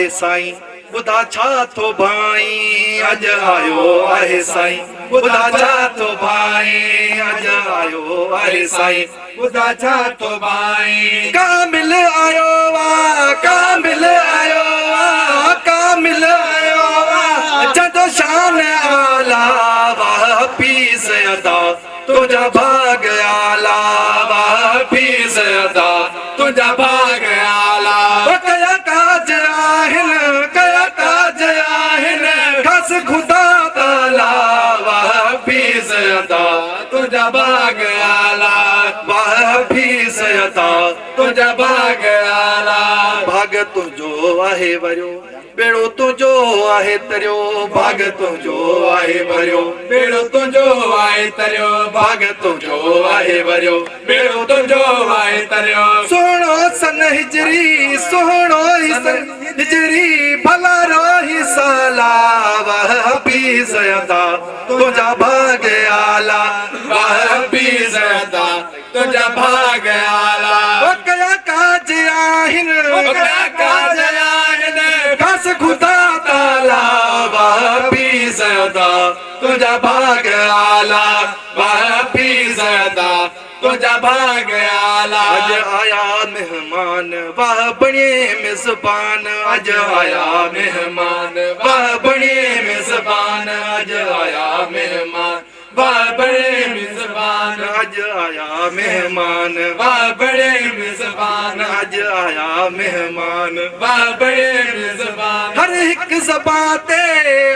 आहे साईं बुधा छा थो भाई अज आयो आहे साईं बुधा छा थो भाई अज आयो आहे साईं बुधा छा थो भाई कामिल आयो वा कामिल आयो वा कामिल आयो वा जदो शान आला वाह पीस अदा तुझा भाग आला वाह पीस अदा तुझा भाग आला कया काज आहिन कया काज आहिन खस खुदा ताला वाह पीस अदा तुझा भाग आला वाह पीस अदा तुझा भाग आला भाग तुझो आहे वरियो बेड़ो तुझो आहे तरियो भाग तुझो आहे भरियो बेड़ो तुझो आहे तरियो भाग तुझो आहे भरियो बेड़ो तुझो आहे तरियो सोहणो सन हिजरी सोहणो सन हिजरी भला रोही साला वह पीस अदा तुझा भाग आला वह पीस अदा तुझा भाग आला कया काज आहिन कया काज आहिन खस खुदा ताला वाह पीस अदा तुझा भाग आला वाह पीस अदा तुझा भाग आला अज आया मेहमान वाह बणे मेज़बान अज आया मेहमान वाह बणे मेज़बान अज आया मेहमान वाह बड़े मेज़बान अज आया मेहमान वाह बड़े मेज़बान अज आया मेहमान वाह बड़े मेज़बान हर एक ज़बान ते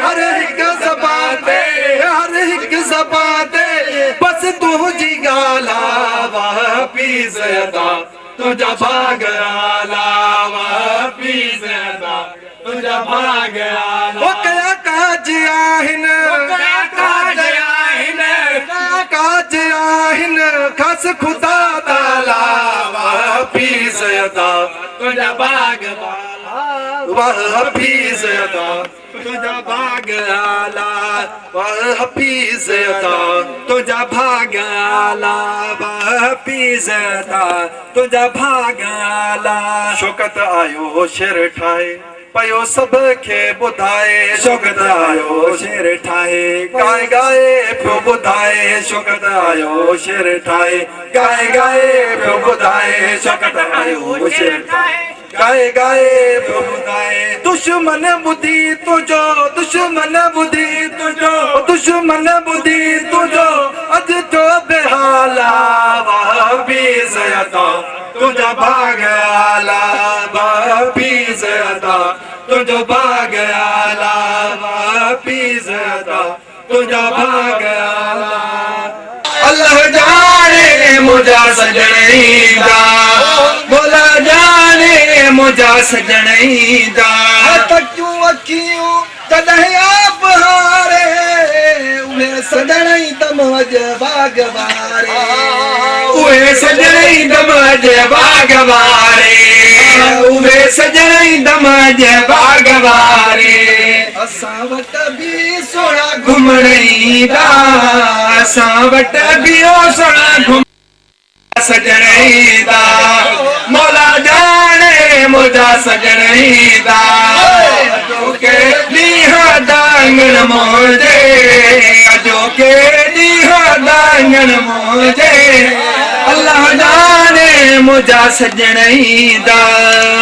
हर एक ज़बान ते हर एक ज़बान ते बस तुझी गाला वाह पीस अदा तुझा भाग आला वाह पीस अदा तुझा भाग आला कया काज आहिन कया काज काज आहिन खस खुदा ताला वाह पीस अदा तुझा भाग वाह पीस अदा तुझा भाग आला वाह पीस अदा तुझा भाग आला वाह पीस अदा तुझा भाग आला शौकत आयो शेर ठाहे पयो सब खे बुधाए शौकत आयो शेर ठाहे गाए गाए पियो बुधाए शौकत आयो शेर ठाहे गाए गाए पियो बुधाए शौकत आयो शेर ठाहे गाए गाए पियो बुधाए दुश्मन बुधी तुझो दुश्मन बुधी तुझो दुश्मन बुधी तुझो अज तो बेहाला वाह पीस अदा तुझा भाग आला वाह पीस अदा तुझो भाग आला वाह पीस अदा तुझा भाग आला अल्लाह जाने मुझा सजणईदा बोला जाने मुझा सजणईदा तक्यूं अखियूं तॾहिं आप हारे उहे सजणई दम अज बाग वारे उहे सजणई दम अज बाग वारे उहे सजणई दम अज बाग वारे असां वट बि सोना घुमण ईंदा असां वट बि सोना घुम सजण ईंदा मौला जाने मुझा सजण ईंदा अजो के ॾींहं दांगण मोजे अजो के ॾींहं दांगण मोजे अल्लाह जाने मुझा सजण ईंदा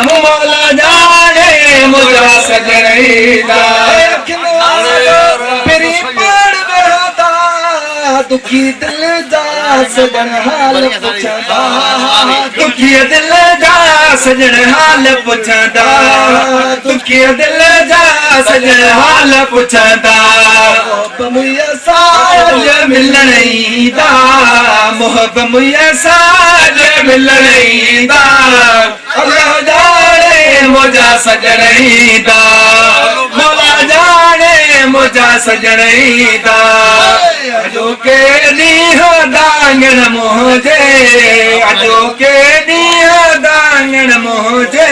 मौला जाने मुझा सजण ईंदा दुखी दिल जा सजण हाल पुछंदा दुखी दिल जा सजण हाल पुछंदा दुखी दिल जा सजण हाल पुछंदा मुझे साज मिलण ईंदा मोहब मुझे साज मिलण ईंदा अल्लाह जाने मुझा सजण ईंदा मौला जाने मुझा सजण ईंदा अजो के ॾींहं दांगण मोजे अजो के ॾींहं दांगण मोजे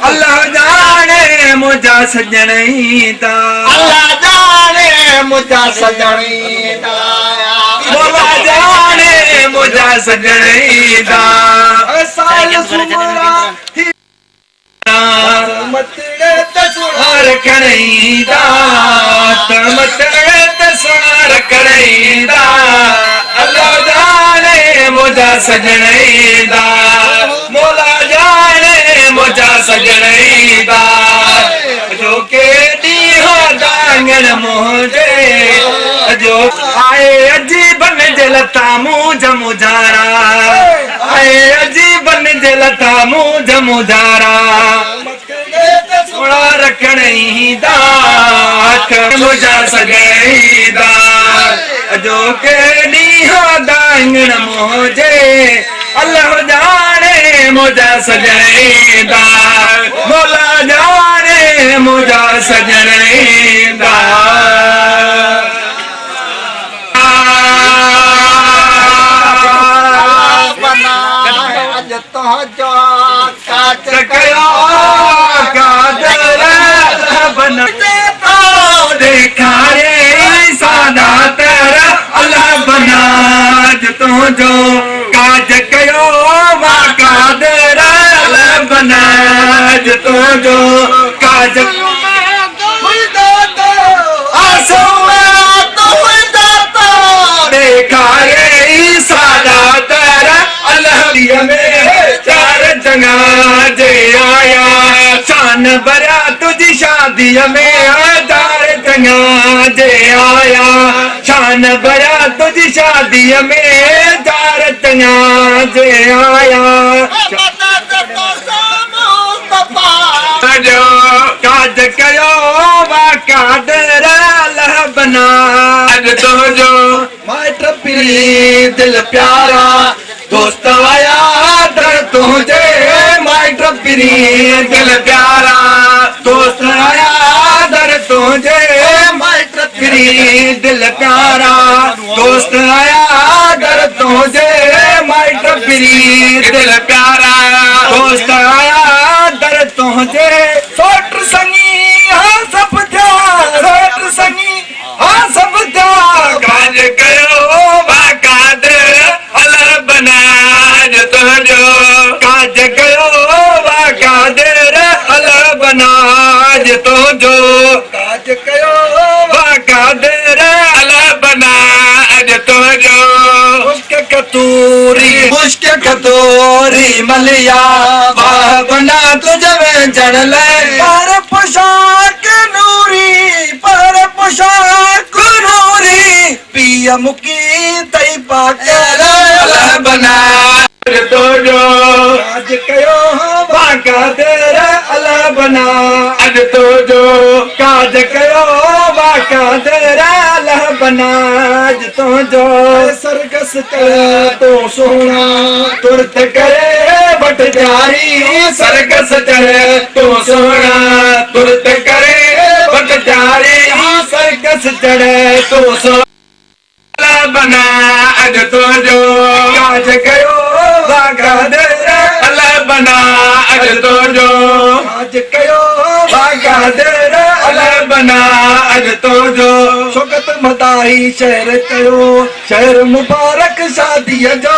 अल्लाह जाने मुझा सजण ईंदा अल्लाह जाने मुझा सजण ईंदा मौला जाने मुझा सजण ईंदा साल सुमरा मतड़े तसवार करेंदा मतड़े तसवार करेंदा अल्लाह जाने मुझा सजनेदा मौला जाने मुझा सजनेदा जो के दी हो दांगन मुझे जो आए अजीबन जलता मुझ मुजारा आए अजीबन जलता मुझ मुजारा सोना रखने दाख मुझा सगईदा जो के नीहा दांगन मुझे अल्लाह जाने मुझा सजनेदा मौला जाने मुझा सजनेदा देखा रे सादा तेरा अल्लाह बना जो जो काज कयो वाका तेरा अल्लाह बना जो जो काज देखा रे सादा तेरा अल्लाह में चार जंगा जे आया शान भरा तुझी शादी में दार जंगा जे आया शान भरा तुझी शादी में दार जंगा जे आया जो काज कयो वाका तेरा अल्लाह बना तो जो माइट पीरी दिल प्यारा दोस्त आया दर तुझे माइट पीरी दिल प्यारा दोस्त आया दर तुझे माइट पीरी दिल प्यारा दोस्त आया दर तुझे माइट पीरी दिल प्यारा दोस्त आया दर तुझे सोट संगी हाँ सब जा सोट संगी हाँ सब जा काज करो वाका दर अल्लाह बना जो काज कयो वाका दर अल्लाह बना जो काज कयो वाका दर अल्लाह बना जो मुश्क कतूरी मलिया वाह बना तुझे चढ़ ले पर पोशाक नूरी पिया मुकी तई पाके अल्लाह बना तो जो काज कयो वाका तेरा अल्लाह बना तो जो काज कयो वाका तेरा अल्लाह बना तो जो सरकस करे तो सोना तुरत करे बट जारी सरकस करे तो सोना तुरत करे बट जारी सरकस चढ़े तो सोना बना तो जो काज कयो वाका तेरा अल्लाह बना तो जो काज कयो वाका तेरा अल्लाह बना तो जो शौकत मदाही शहर कयो शहर मुबारक शादी जो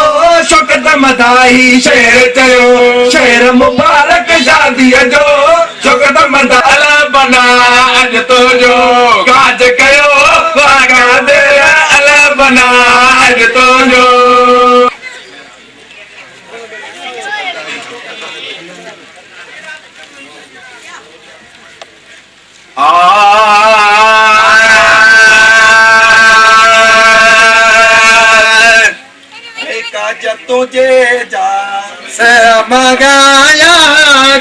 शौकत मदाही शहर कयो शहर मुबारक शादी जो शौकत मदा अल्लाह बना तो जो काज कयो वाका तेरा अल्लाह बना तो जो काज तुझे जा से मगाया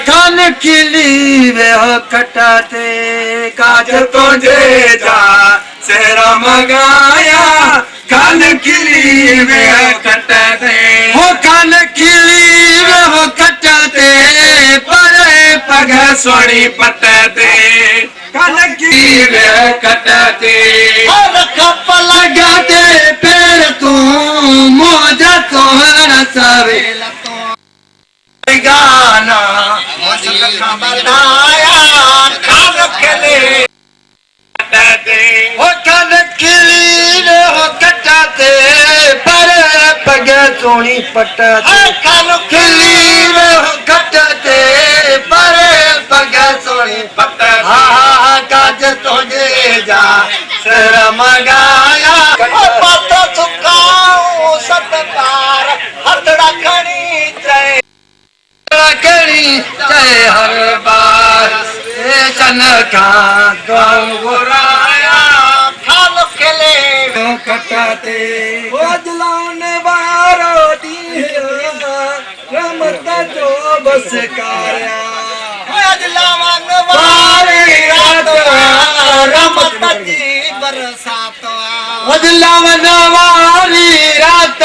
खान खिली वे खटाते काज तुझे जा से मगाया खान खिली वे खटाते हो खान खिली वे खटाते पर पग सोनी पटाते खान खिली वे खटाते और खप लगाते पैर तू मोजा तोहरा सवेला गाना बताया खान खिली हो खान खिली हो कटाते पर पग सोनी पटाते खान खिली हो कटाते पर जा सहरा मगाया पातो चुकाऊं सतकार हथड़ा खणी चए करी चाहे हर बार चन खां दुआऊं घुराया खाल खेले कटाते बदलाने वारो ॾींहुं रमत जो बस कार्या अजलावन वारी रात रमत जी बरसात बदलावन वारी रात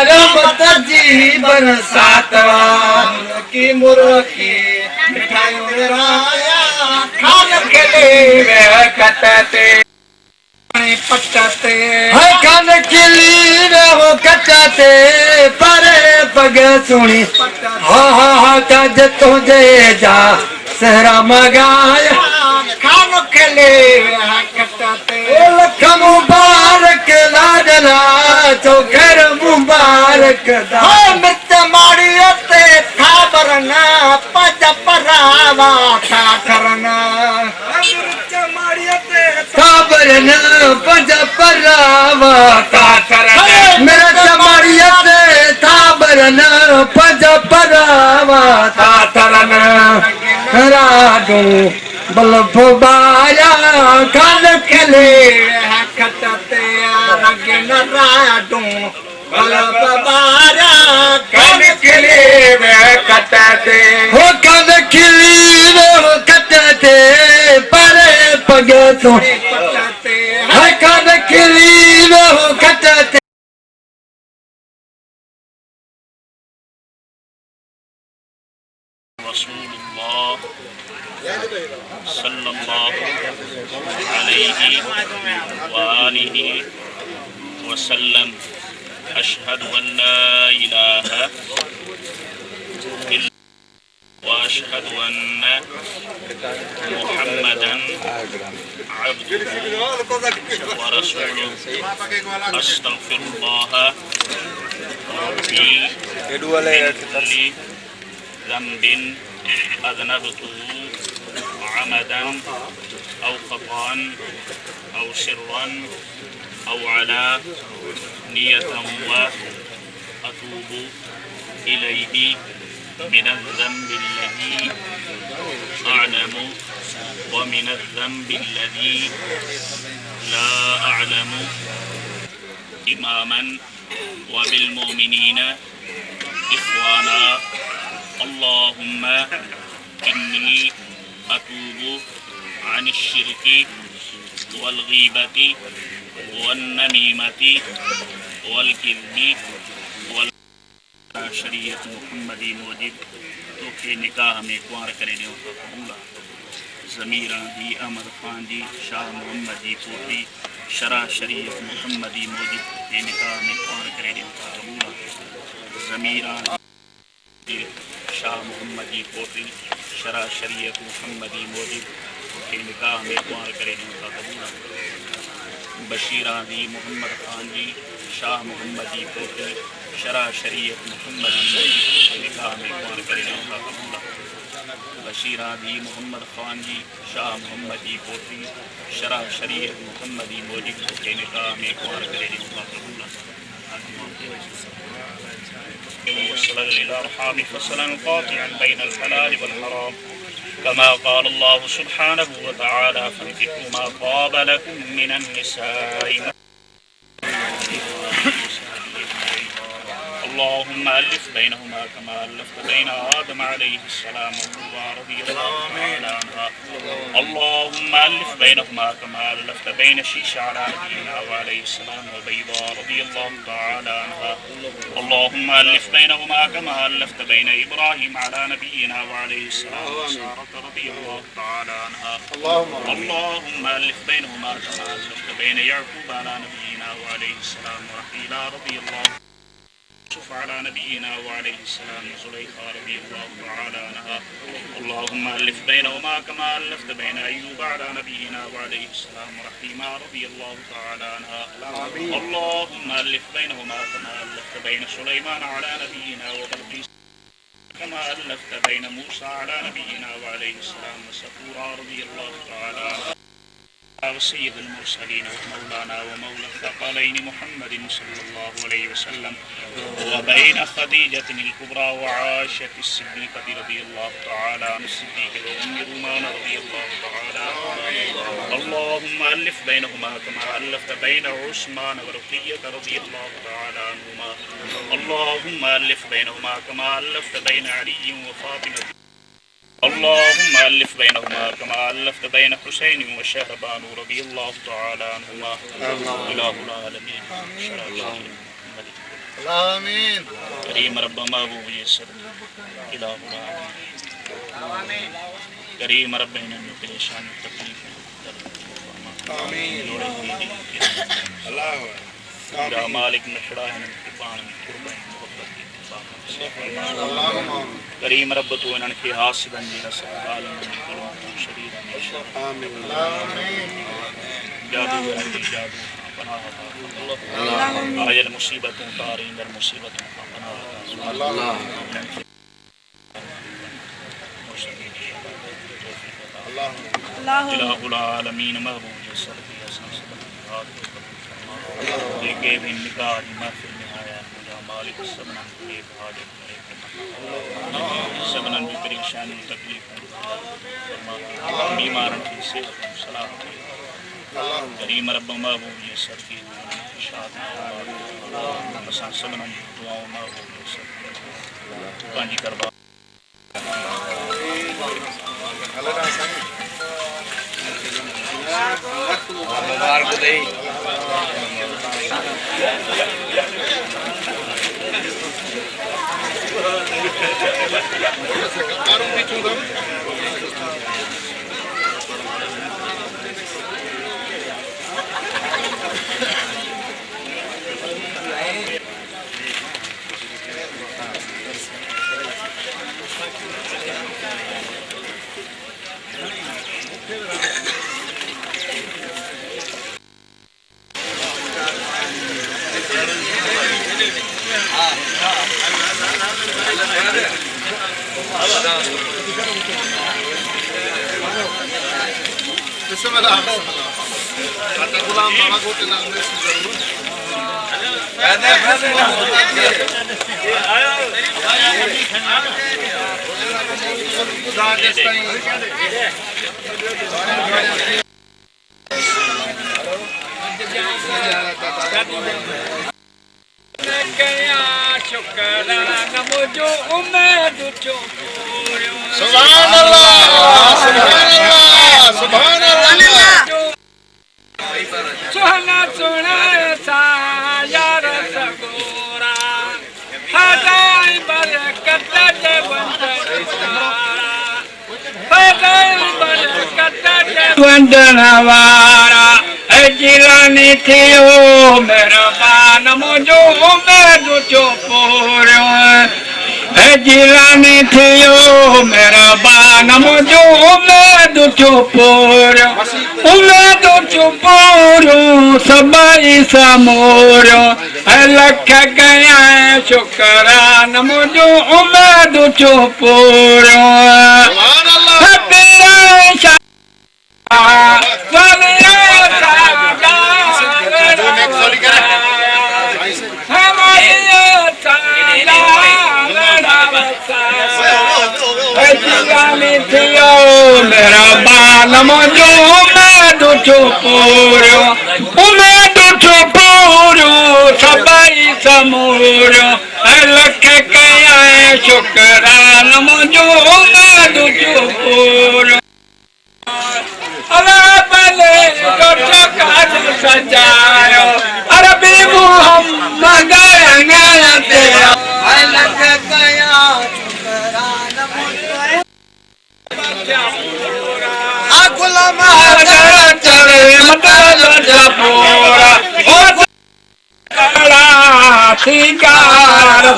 रमत जी बरसात की मुर्गी मिठाइयों विराया खाल खेले कटते पटते खान खिली रहो कटते परे पग सुनी हा कज तुझे जा सहरा मगाया खाल खेले कटते लख मुबारक लाडला तो घर मुबारक दा मिर्च माड़ियो ते खाबरना पज परावा था करना खबर न पज परावा का कर मेरा चमाड़िया ते खबर न पज परावा था तरन राडू बल्ब बाया खान खिले कटते रंगन राडू बल्ब बारा खान खिले कटते हो खान खिली वो कटते परे पग तो पटते खान खिली वो कटते रसूलुल्लाह सल्लल्लाहु अलैहि वालिहि वसल्लम अशहदु अन ला इलाहा इल्लल्लाह व अशहदु अन्न मुहम्मदन अब्दुहु व रसूलुहु अस्तगफिरुल्लाह रब्बी मिन कुल्ली ذنب أذنبته عمدا أو خطأ أو سرا أو على نية وأتوب إليه من الذنب الذي أعلم ومن الذنب الذي لا أعلم إماما وبالمؤمنين إخوانا اللهم إني أتوب عن الشرك والغيبة والنميمة والكذب शरीयत मुहम्मदी मोजिब तो के निकाह में कुंवर करे ॾियो था कबूला ज़मीरा दी अहमद खान जी शाह मोहम्मद जी पोटी शरा शरीयत मुहम्मदी मोजिब के निकाह में कुंवर करे ॾियो था कबूला ज़मीरा शाह मोहम्मद जी पोटी शरा शरीयत मुहम्मदी मोजिब के निकाह में कुंवर करे ॾियो था कबूला बशीरा दी मोहम्मद खान जी शाह मोहम्मद जी पोटी शरा शरीयत मुहम्मदी मोजिब के निकाह में कुंवर करे ॾियो था कबूला बशीरा दी मोहम्मद खान जी शाह मोहम्मद जी पोटी शरा शरीयत मुहम्मदी मोजिब के निकाह में कुंवर करे ॾियो था कबूला وصل للأرحام فصلا قاطعا بين الحلال والحرام كما قال الله سبحانه وتعالى فانكحوا ما طاب لكم من النساء اللهم ألف بينهما كما ألفت بين آدم عليه السلام وحواء رضي الله تعالى عنها اللهم ألف بينهما كما ألفت بين شيش على نبينا وعليه السلام وبيضاء رضي الله تعالى عنها اللهم ألف بينهما كما ألفت بين إبراهيم على نبينا وعليه السلام وسارة رضي الله تعالى عنها اللهم ألف بينهما كما ألفت بين يعقوب على نبينا وعليه السلام ورحيلا رضي الله يوسف على نبينا وعليه السلام وزليخا رضي الله تعالى عنها اللهم ألف بينهما كما ألفت بين أيوب على نبينا وعليه السلام ورحيما رضي الله تعالى عنها اللهم ألف بينهما كما ألفت بين سليمان على نبينا وبلقيس كما ألفت بين موسى على نبينا وعليه السلام وسفورا رضي الله تعالى عنها وسيد المرسلين ومولانا ومولى الثقلين محمد صلى الله عليه وسلم وبين خديجة الكبرى وعائشة الصديقة رضي الله تعالى عن الصديق وأم رومان رضي الله تعالى عنها اللهم ألف بينهما كما ألفت بين عثمان ورقية رضي الله تعالى عنهما اللهم ألف بينهما كما ألفت بين علي وفاطمة اللهم ألف بينهما كما ألفت بين حسين وشهبان رضي الله تعالى عنهما إله العالمين آمين كريم رب محبوب يسر إله العالمين كريم رب إنه پریشان تکلیف آمين الله يا مالك نشڑا ہے قربان قربان كريم رب تو انن کے حاسدن جی سبحان شریر آمين جادو جادو پناہ اللہ اجل مصیبتوں تارین در مصیبتوں کا پناہ اللہ الہ العالمین محبوب صلی اللہ علیہ وسلم نکاح محفل نہایا یا مالک سبنان کے حاجت سبنان بھی پریشانی تکلیف بیمارن کی صحت صلاحت کریم رب محبوب یہ سب کی شاد مسان سبنان دعاؤں محبوب یہ سب پانچی کروا مبارک دئی بسم الله حتى غلام بابا کو تنا سبحان الله سبحان الله سبحان الله سونا سونا سا یار سگورا ہدای برکت دے وندنوارا اجلانی تھیو میرا بان مجھو میں دو پورو اجلانی تھیو میرا بان مجھو میں دو پورو میں دو پورو سبائی سمورو لکھ گیا شکران مجھو میں دو پورو میرا بال مجھو میں دو پورو میں دو پورو سبائی سمورو لکھ گیا شکران مجھو میں دو پورو سجاؤ عربی محمد تیرا لکھ گیا غلام چلے مدد پورا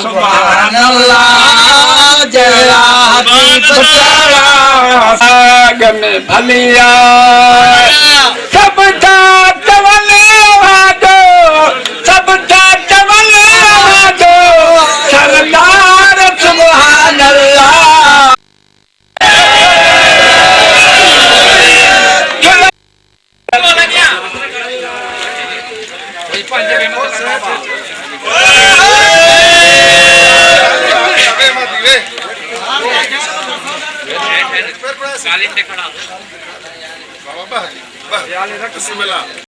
سبحان اللہ جیا گن بھلیا سب تھا سب تھا سردار سبحان اللہ बाबा बिस्मिल्लाह